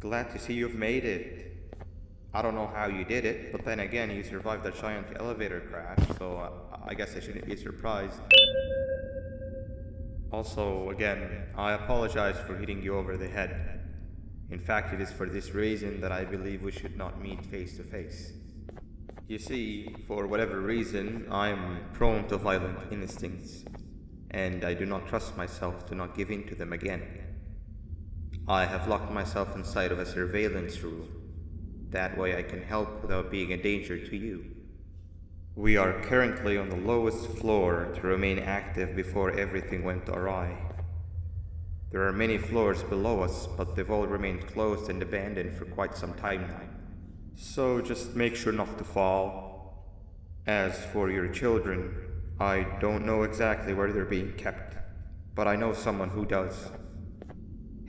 Glad to see you've made it. I don't know how you did it, but then again, you survived a giant elevator crash, so I guess I shouldn't be surprised. Also, again, I apologize for hitting you over the head. In fact, it is for this reason that I believe we should not meet face to face. You see, for whatever reason, I'm prone to violent instincts, and I do not trust myself to not give in to them again. I have locked myself inside of a surveillance room. That way I can help without being a danger to you. We are currently on the lowest floor to remain active before everything went awry. There are many floors below us, but they've all remained closed and abandoned for quite some time now. So just make sure not to fall. As for your children, I don't know exactly where they're being kept, but I know someone who does.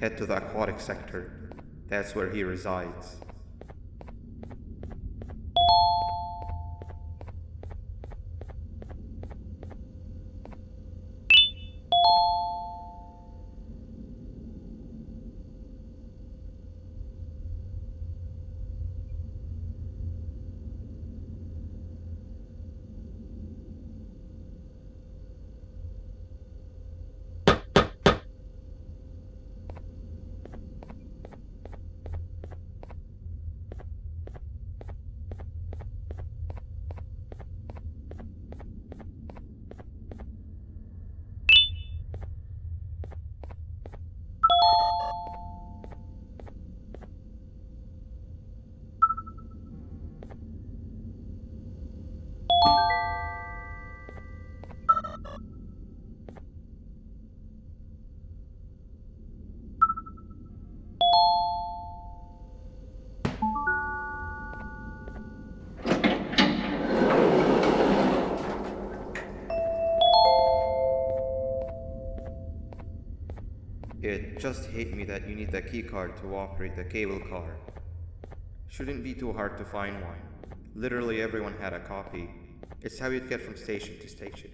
Head to the aquatic sector. That's where he resides. It just hit me that you need the keycard to operate the cable car. Shouldn't be too hard to find one. Literally everyone had a copy. It's how you'd get from station to station.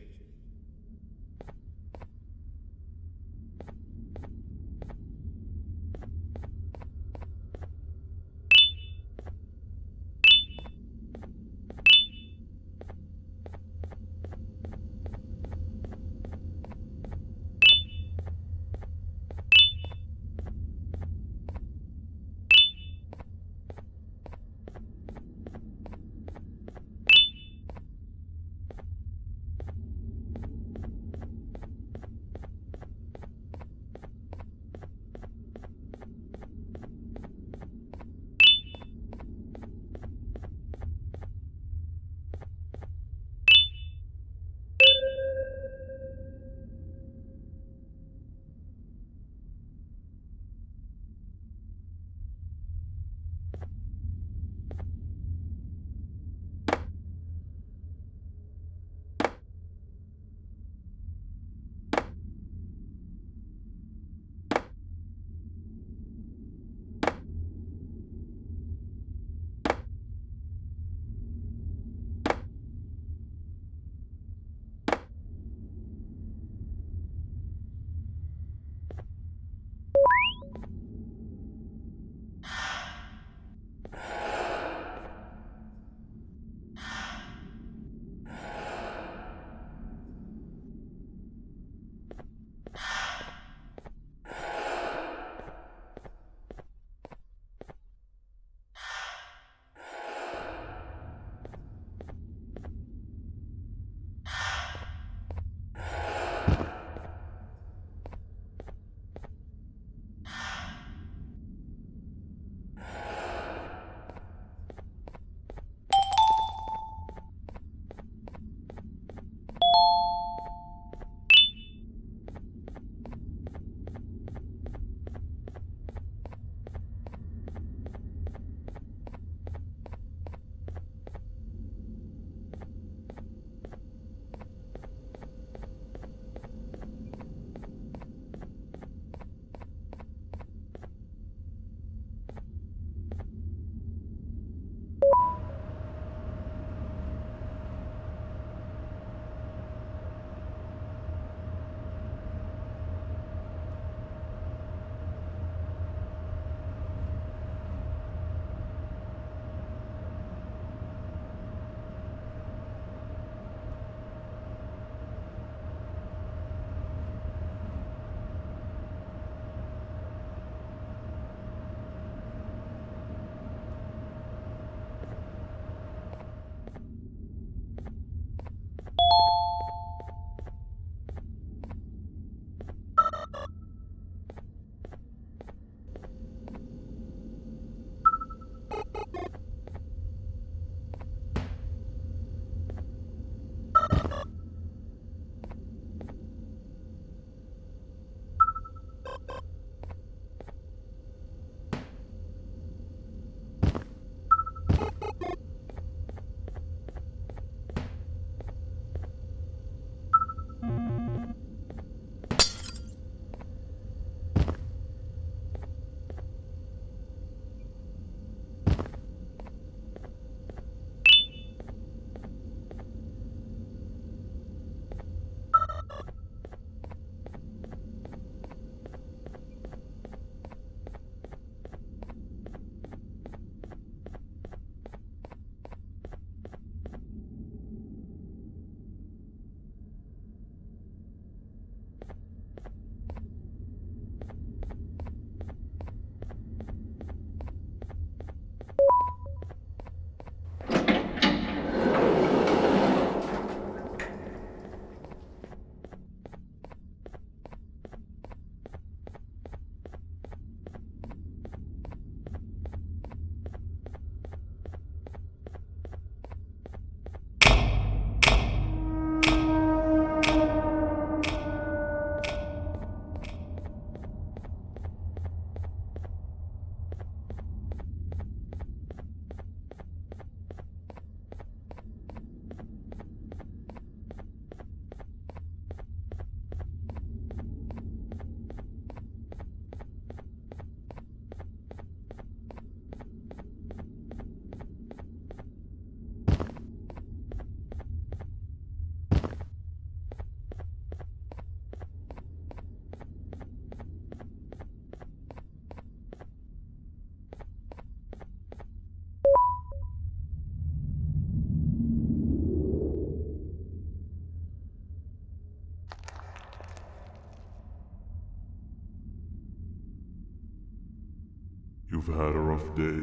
You've had a rough day,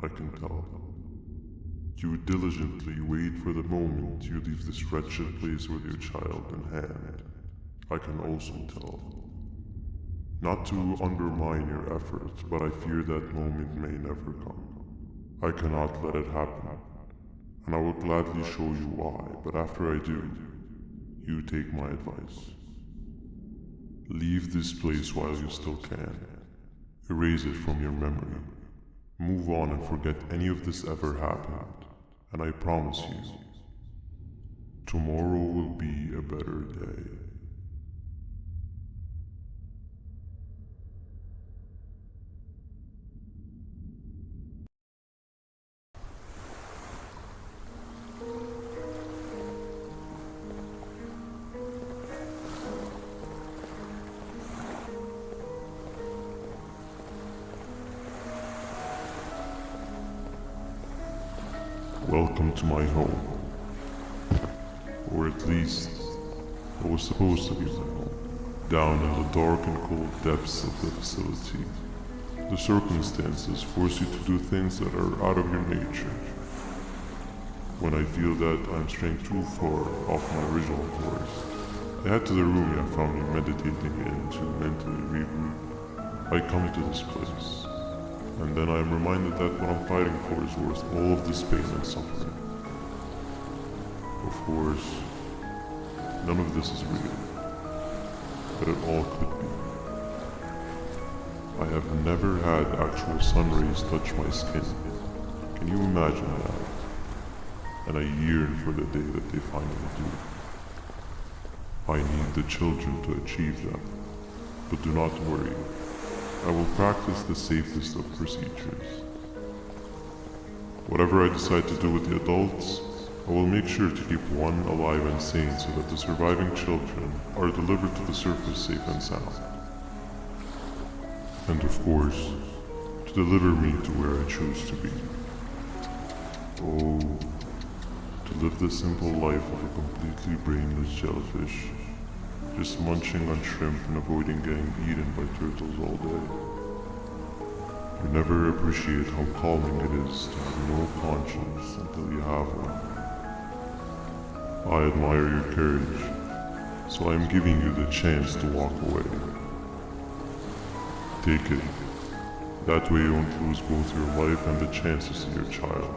I can tell. You diligently wait for the moment you leave this wretched place with your child in hand. I can also tell. Not to undermine your efforts, but I fear that moment may never come. I cannot let it happen, and I will gladly show you why, but after I do, you take my advice. Leave this place while you still can. Erase it from your memory. Move on and forget any of this ever happened, and I promise you, tomorrow will be a better day. Welcome to my home. Or at least, what was supposed to be my home. Down in the dark and cold depths of the facility, the circumstances force you to do things that are out of your nature. When I feel that I'm straying too far off my original course, I head to the room you found me meditating in to mentally regroup. I come to this place, and then I am reminded that what I'm fighting for is worth all of this pain and suffering. Of course, none of this is real, but it all could be. I have never had actual sun rays touch my skin. Can you imagine that? And I yearn for the day that they finally do. I need the children to achieve that, but do not worry. I will practice the safest of procedures. Whatever I decide to do with the adults, I will make sure to keep one alive and sane so that the surviving children are delivered to the surface safe and sound. And of course, to deliver me to where I choose to be. Oh, to live the simple life of a completely brainless jellyfish, just munching on shrimp and avoiding getting eaten by turtles all day. You never appreciate how calming it is to have no conscience until you have one. I admire your courage, so I am giving you the chance to walk away. Take it. That way you won't lose both your life and the chance to see your child.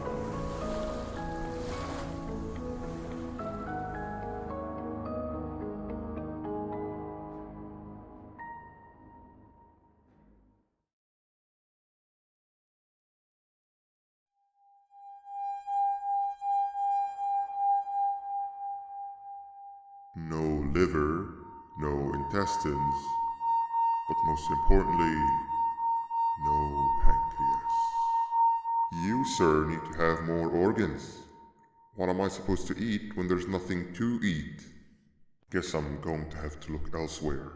No liver, no intestines, but most importantly, no pancreas. You, sir, need to have more organs. What am I supposed to eat when there's nothing to eat? Guess I'm going to have to look elsewhere.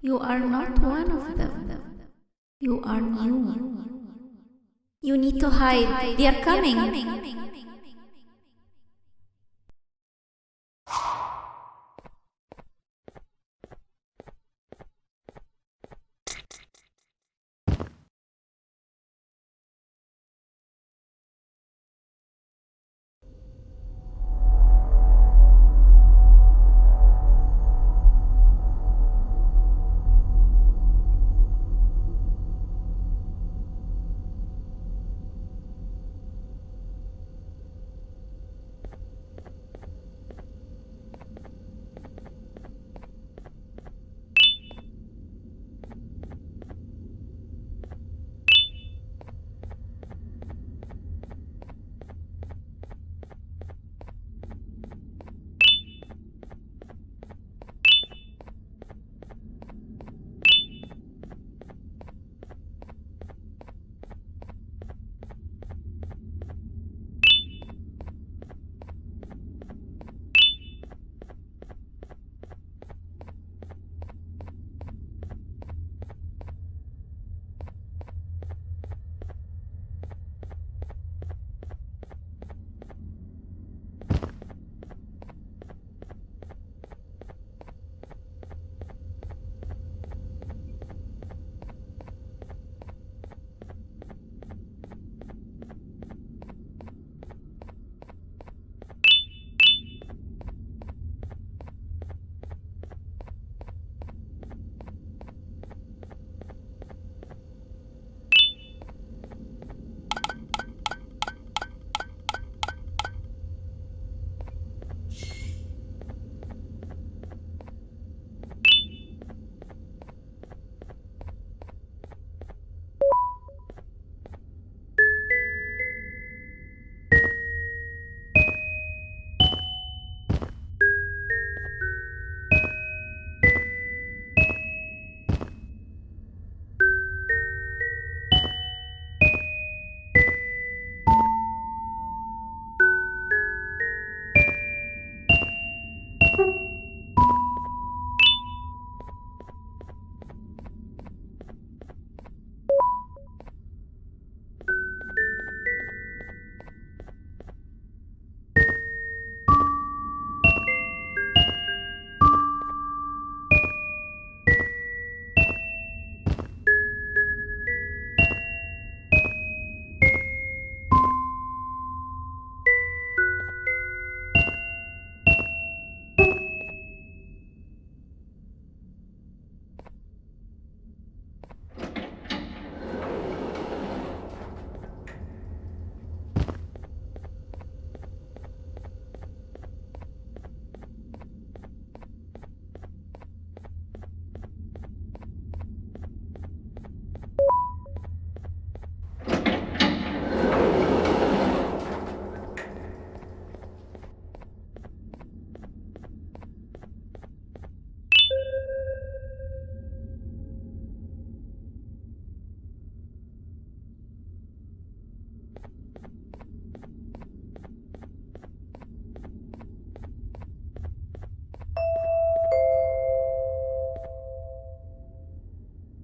You are not one of them. You are new. You need to hide. They are coming.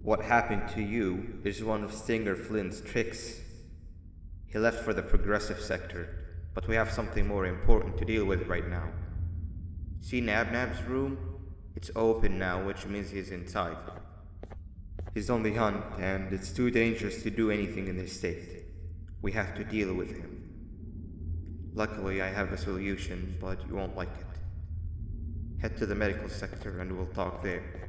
What happened to you is one of Stinger Flynn's tricks. He left for the progressive sector, but we have something more important to deal with right now. See Nabnab's room? It's open now, which means he's inside. He's on the hunt, and it's too dangerous to do anything in this state. We have to deal with him. Luckily, I have a solution, but you won't like it. Head to the medical sector and we'll talk there.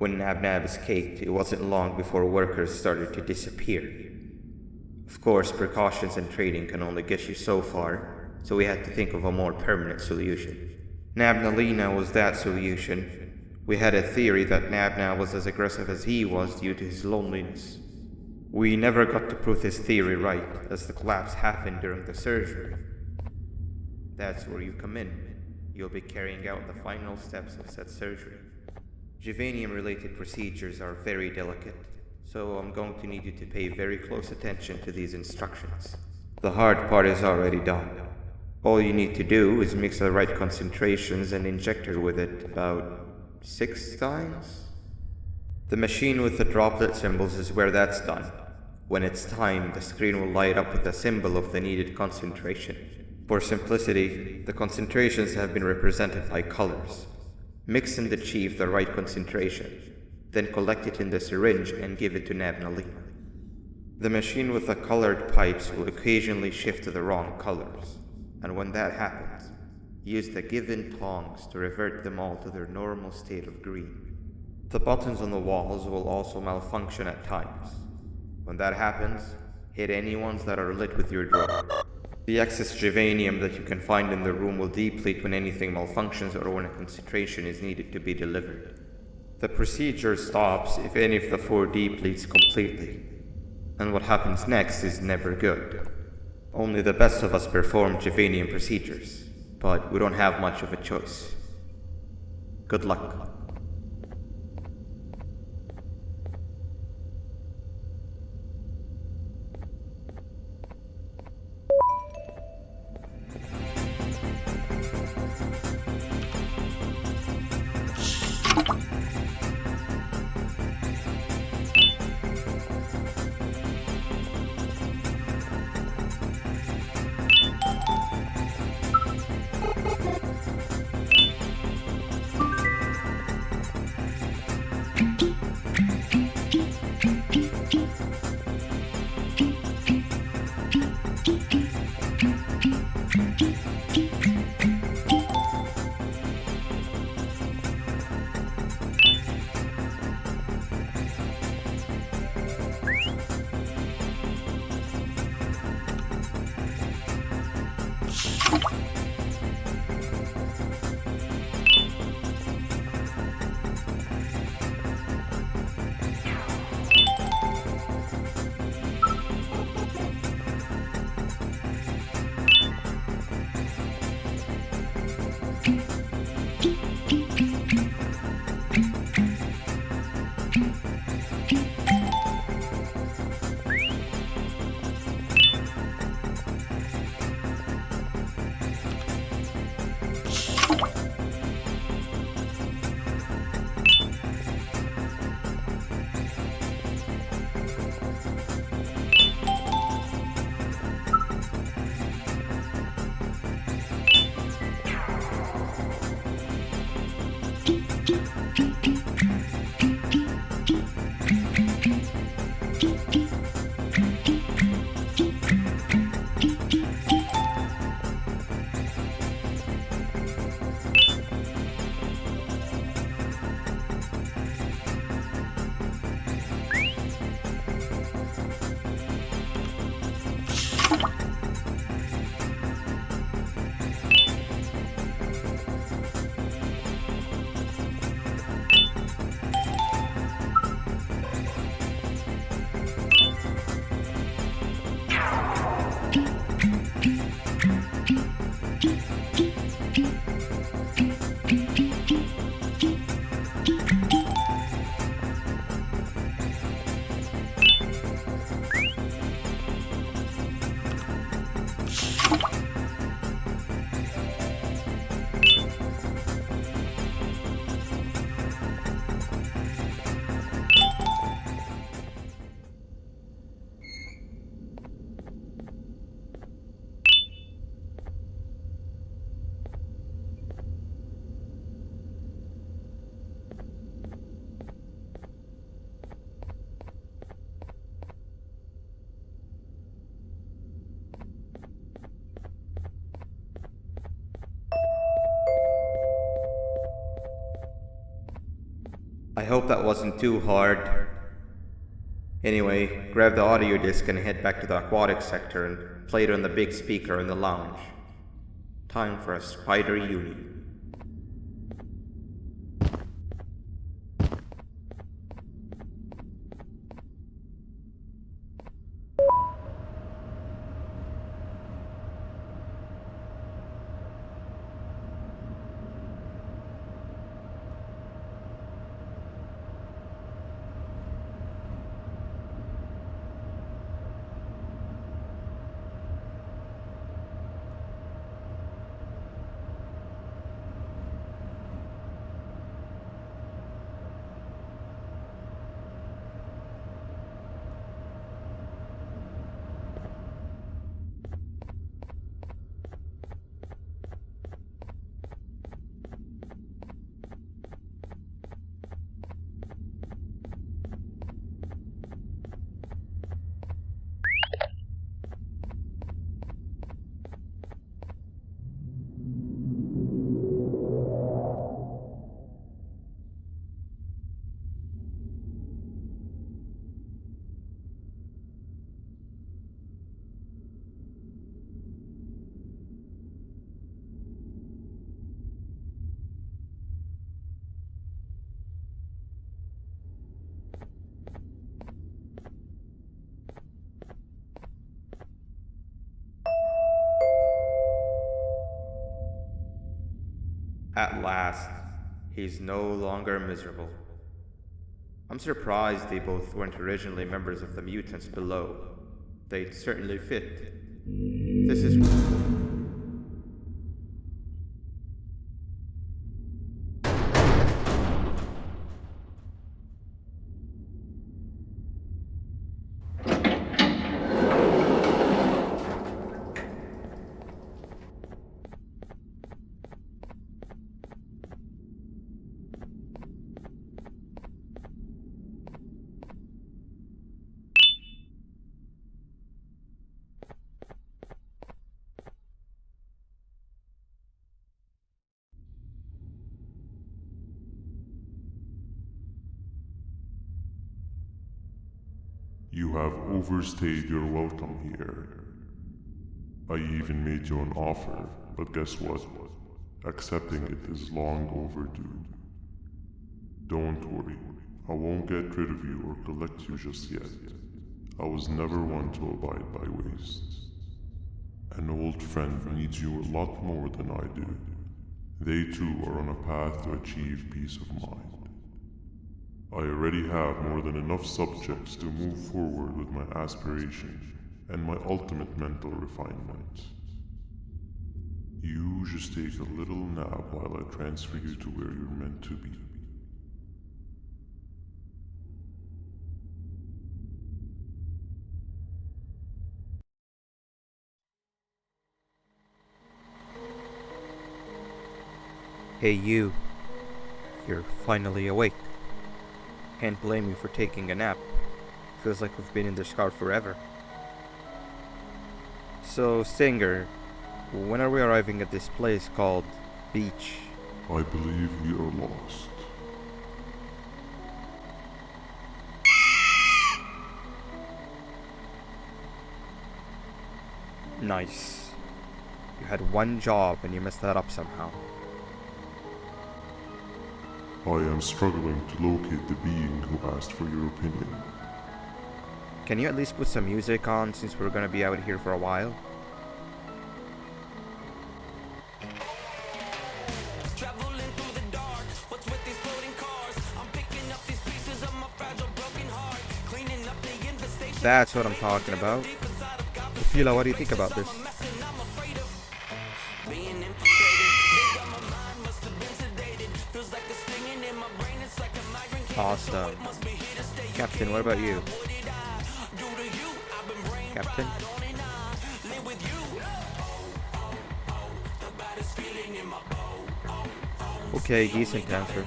when Nab escaped, it wasn't long before workers started to disappear. Of course, precautions and trading can only get you so far, so we had to think of a more permanent solution. Nabnalina was that solution. We had a theory that Nabna was as aggressive as he was due to his loneliness. We never got to prove this theory right, as the collapse happened during the surgery. That's where you come in. You'll be carrying out the final steps of said surgery. Juvenium-related procedures are very delicate, so I'm going to need you to pay very close attention to these instructions. The hard part is already done. All you need to do is mix the right concentrations and inject her with it about 6 times? The machine with the droplet symbols is where that's done. When it's time, the screen will light up with the symbol of the needed concentration. For simplicity, the concentrations have been represented by colors. Mix and achieve the right concentration, then collect it in the syringe and give it to Nabnalina. The machine with the colored pipes will occasionally shift to the wrong colors, and when that happens, use the given tongs to revert them all to their normal state of green. The buttons on the walls will also malfunction at times. When that happens, hit any ones that are lit with your drug. The excess juvenium that you can find in the room will deplete when anything malfunctions or when a concentration is needed to be delivered. The procedure stops if any of the 4 depletes completely, and what happens next is never good. Only the best of us perform juvenium procedures, but we don't have much of a choice. Good luck. I hope that wasn't too hard. Anyway, grab the audio disc and head back to the aquatic sector and play it on the big speaker in the lounge. Time for a spider uni. At last, he's no longer miserable. I'm surprised they both weren't originally members of the mutants below. They'd certainly fit. This is... You have overstayed your welcome here. I even made you an offer, but guess what? Accepting it is long overdue. Don't worry, I won't get rid of you or collect you just yet. I was never one to abide by waste. An old friend needs you a lot more than I do. They too are on a path to achieve peace of mind. I already have more than enough subjects to move forward with my aspiration and my ultimate mental refinement. You just take a little nap while I transfer you to where you're meant to be. Hey you. You're finally awake. Can't blame you for taking a nap. Feels like we've been in this car forever. So, Singer, when are we arriving at this place called Beach? I believe we are lost. Nice. You had one job and you messed that up somehow. I am struggling to locate the being who asked for your opinion. Can you at least put some music on since we're gonna be out here for a while? Traveling through the dark, what's with these floating cars? I'm picking up these pieces of my fragile broken heart, cleaning up the infestation. That's what I'm talking about. Fila, what do you think about this? Being infiltrated, think got my mind must have been sedated. Feels like a stinging in my brain, it's like a migraine came. Awesome. Must be here to stay. Captain, what about you? What did I do to you? I've been brain Captain? on and on, live with you. The baddest feeling in my boat. Okay, decent answer.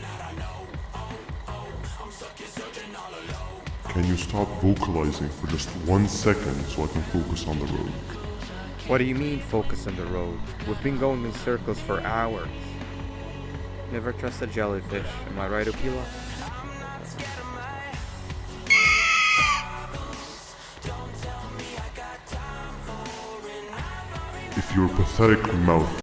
Can you stop vocalizing for just 1 second so I can focus on the road? What do you mean focus on the road? We've been going in circles for hours. Never trust a jellyfish, am I right, Opila? with your pathetic mouth.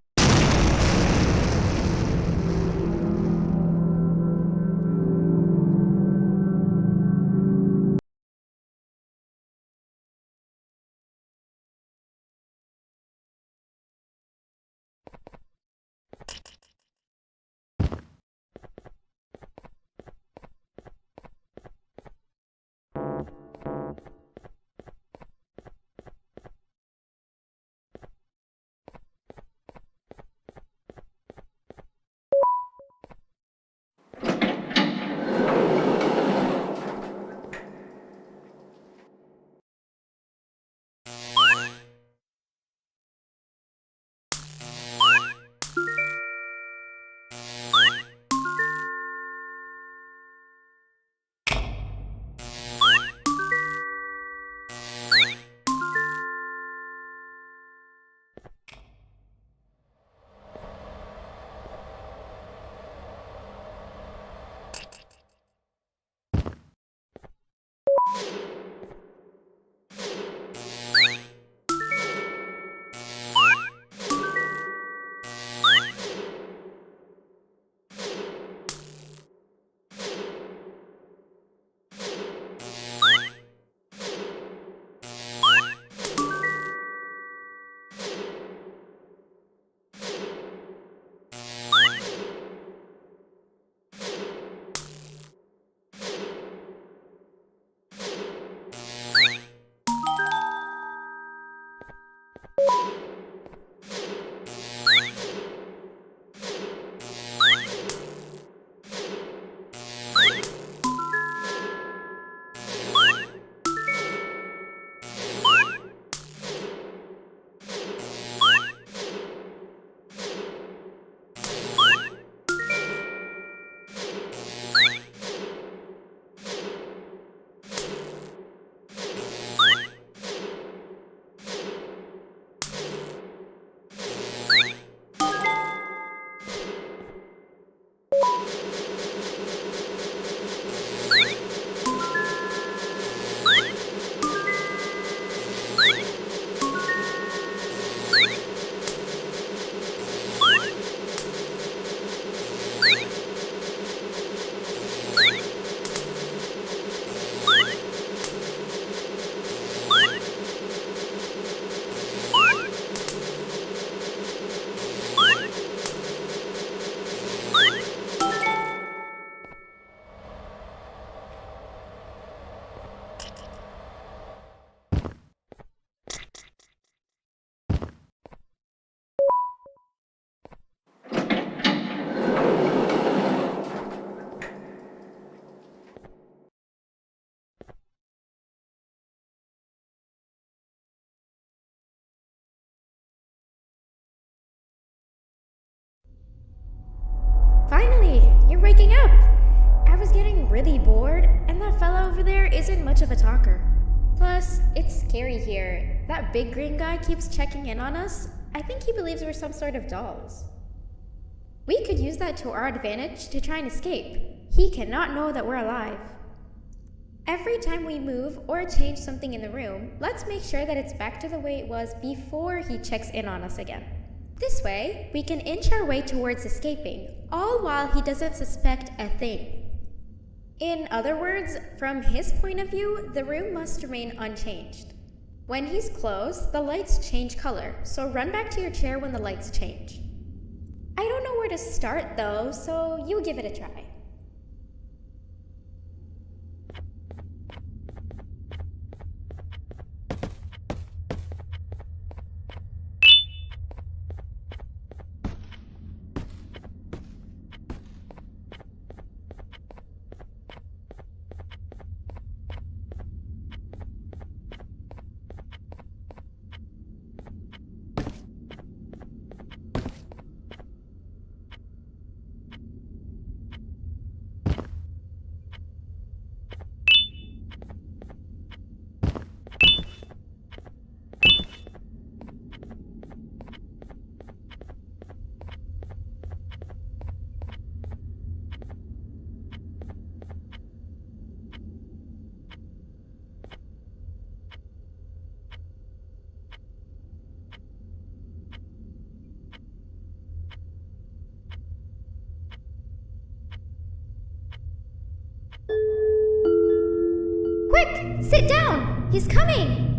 Finally, you're waking up! I was getting really bored, and that fella over there isn't much of a talker. Plus, it's scary here. That big green guy keeps checking in on us. I think he believes we're some sort of dolls. We could use that to our advantage to try and escape. He cannot know that we're alive. Every time we move or change something in the room, let's make sure that it's back to the way it was before he checks in on us again. This way, we can inch our way towards escaping, all while he doesn't suspect a thing. In other words, from his point of view, the room must remain unchanged. When he's close, the lights change color, so run back to your chair when the lights change. I don't know where to start though, so you give it a try. Sit down! He's coming!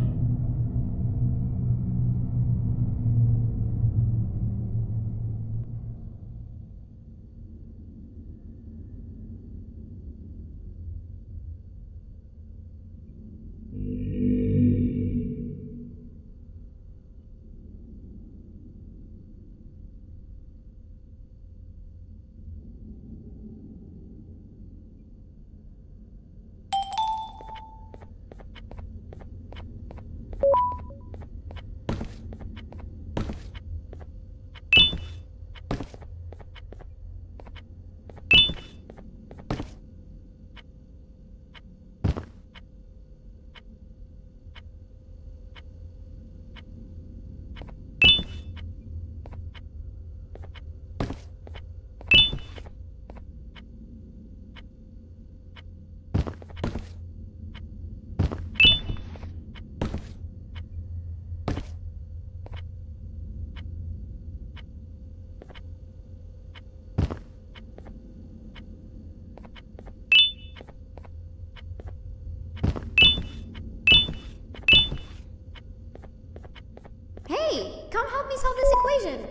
Hey, come help me solve this equation.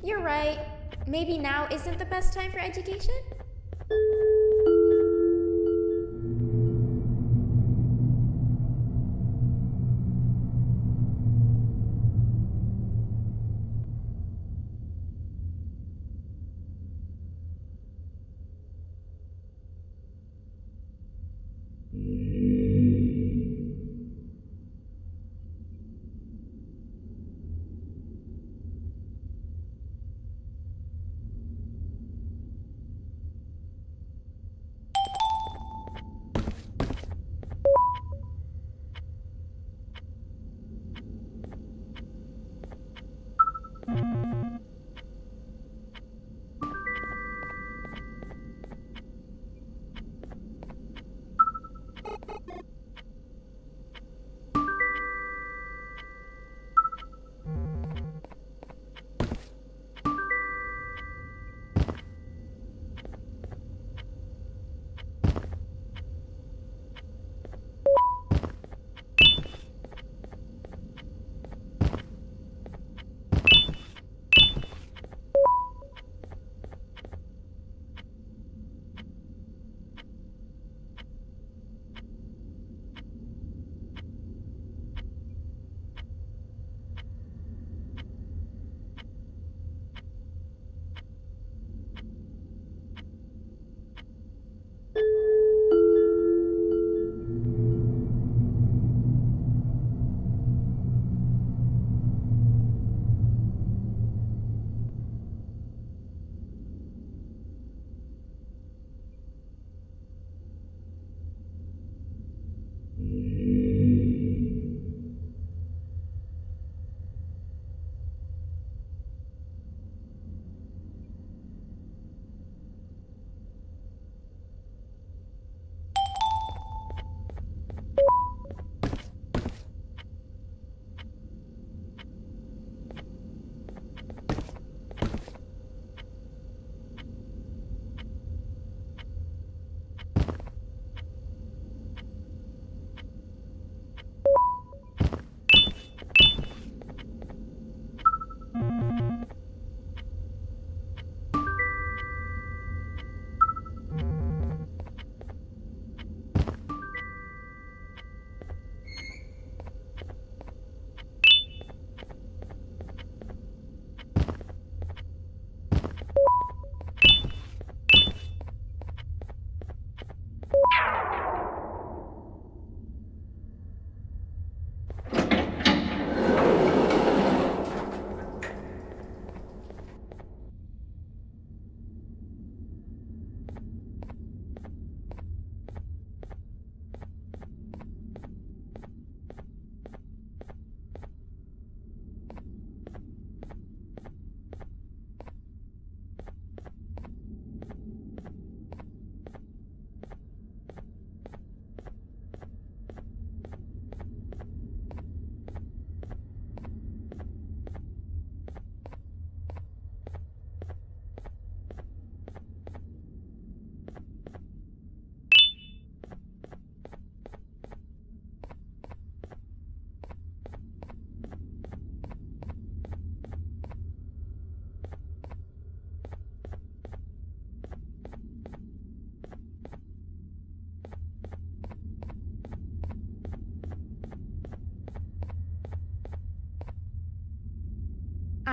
You're right. Maybe now isn't the best time for education?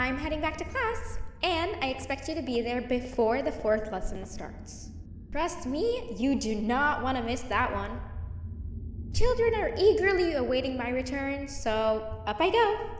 I'm heading back to class, and I expect you to be there before the 4th lesson starts. Trust me, you do not want to miss that one. Children are eagerly awaiting my return, so up I go.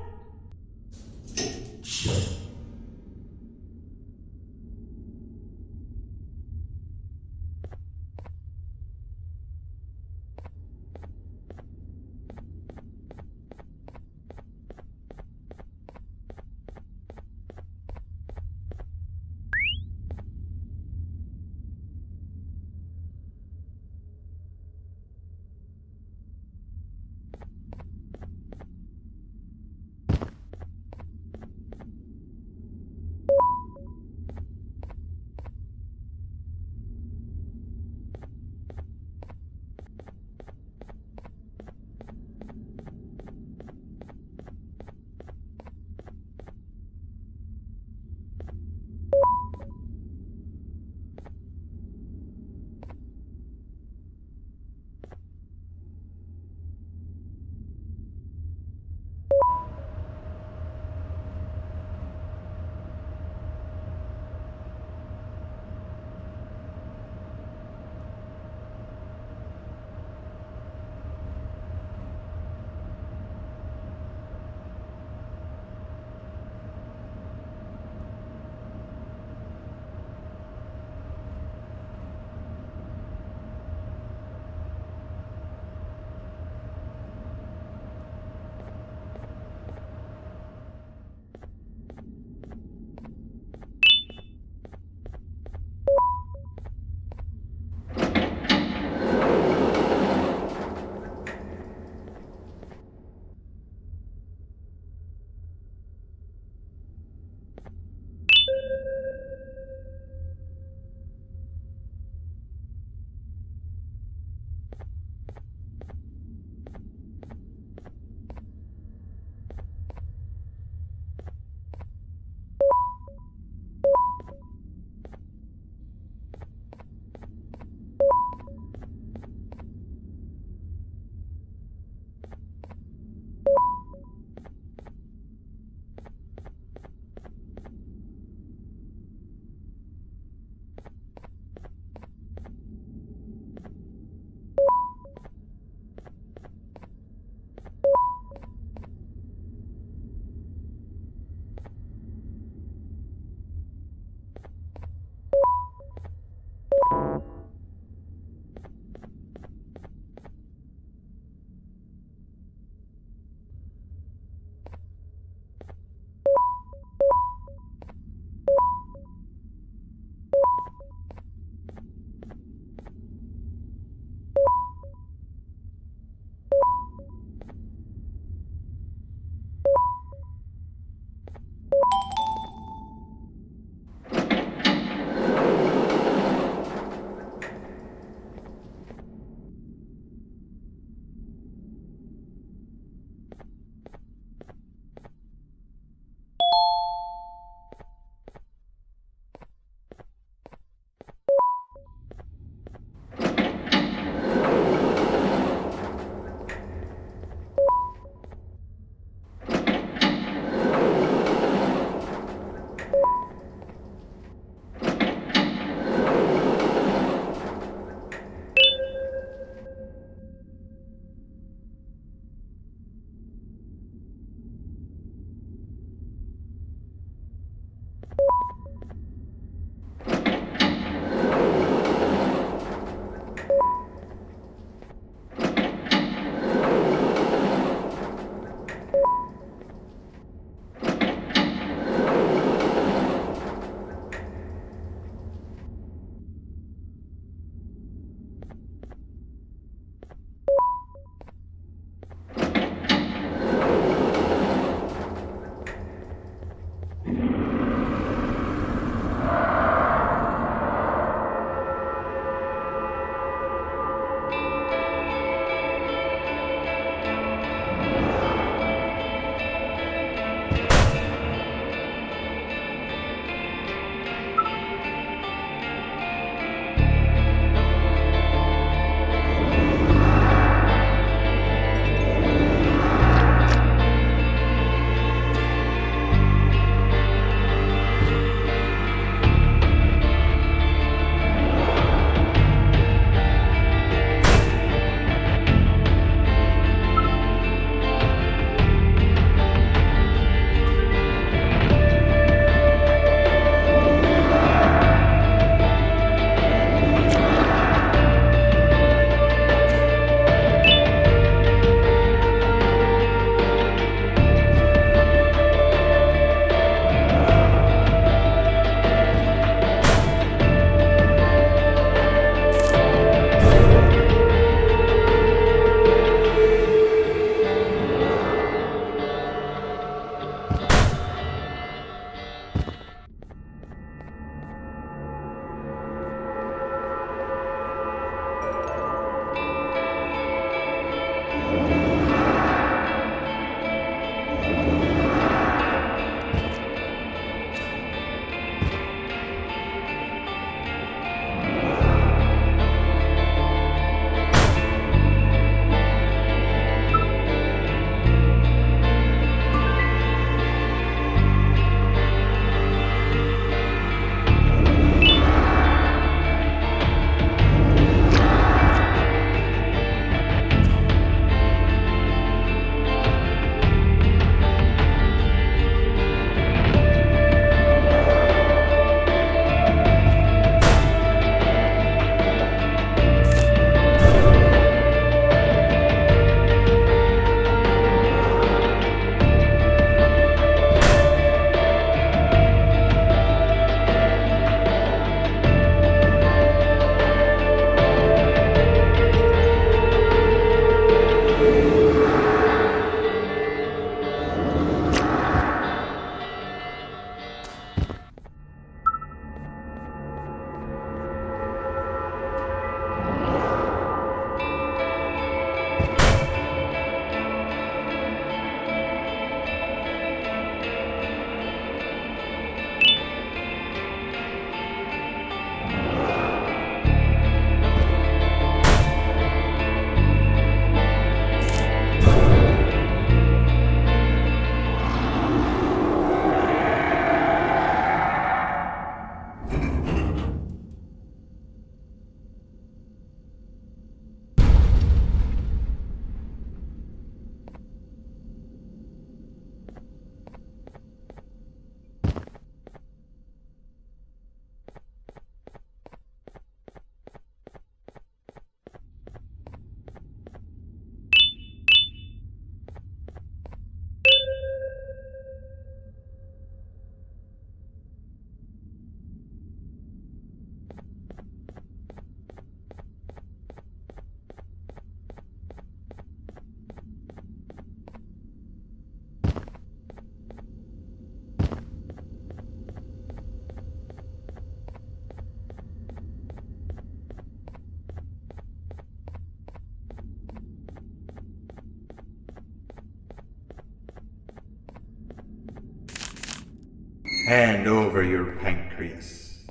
Hand over your pancreas.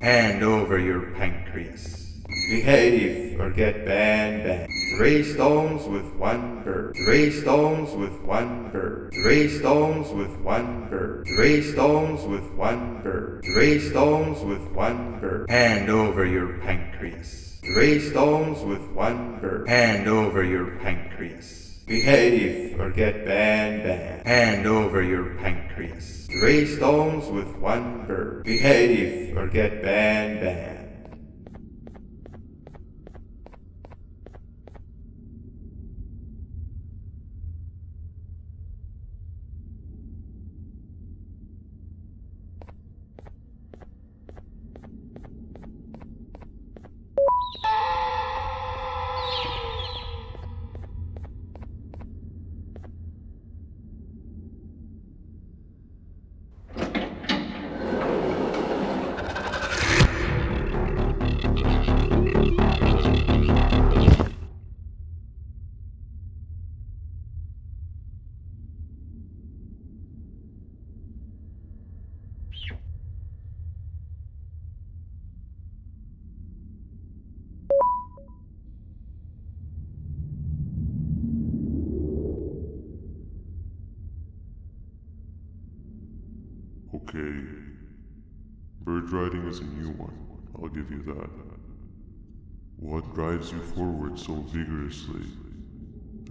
Hand over your pancreas. Behave or get Banban. 3 stones with 1 bird. 3 stones with 1 bird. 3 stones with 1 bird. 3 stones with 1 bird. 3 stones with 1 bird. Hand over your pancreas. 3 stones with 1 bird. Hand over your pancreas. Behave or get Banban. Hand over your pancreas. 3 stones with 1 bird. Behave or get Banban. Okay. Bird riding is a new one, I'll give you that. What drives you forward so vigorously?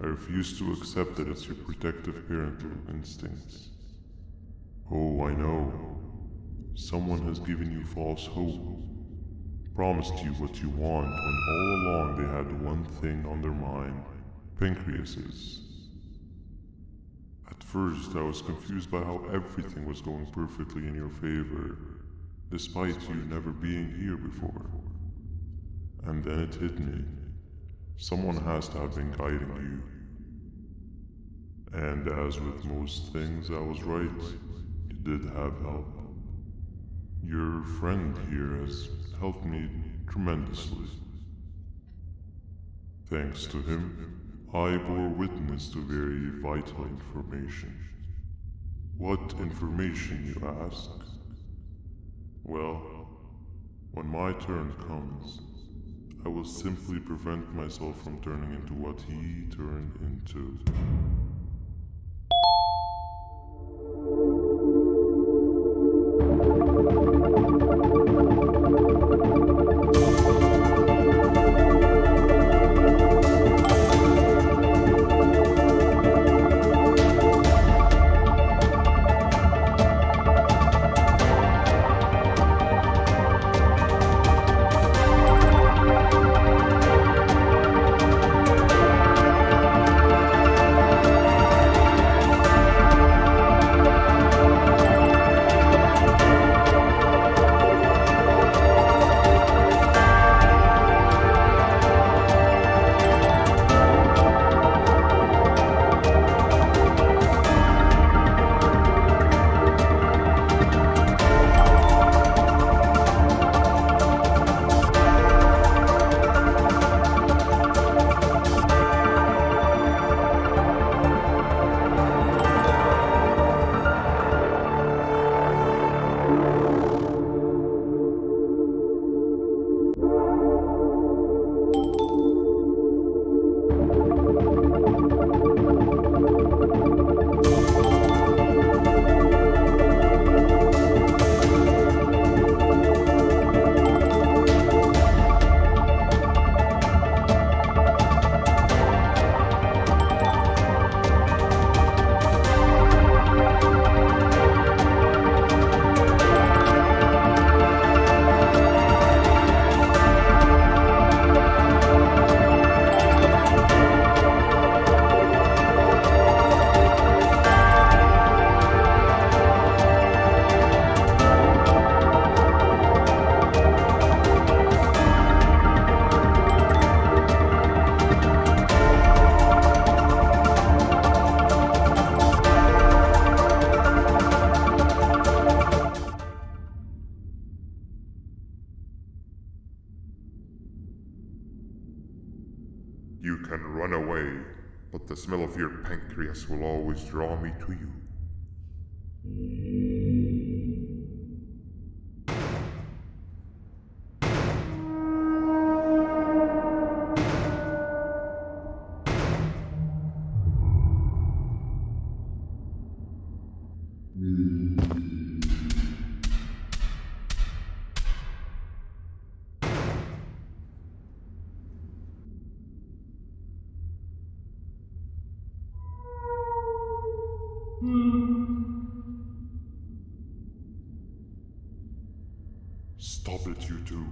I refuse to accept that it's your protective parental instincts. Oh, I know. Someone has given you false hope. Promised you what you want when all along they had one thing on their mind. Pancreases. At first, I was confused by how everything was going perfectly in your favor, despite you never being here before. And then it hit me. Someone has to have been guiding you. And as with most things, I was right. You did have help. Your friend here has helped me tremendously. Thanks to him, I bore witness to very vital information. What information, you ask? Well, when my turn comes, I will simply prevent myself from turning into what he turned into. You can run away, but the smell of your pancreas will always draw me to you. Stop it, you two.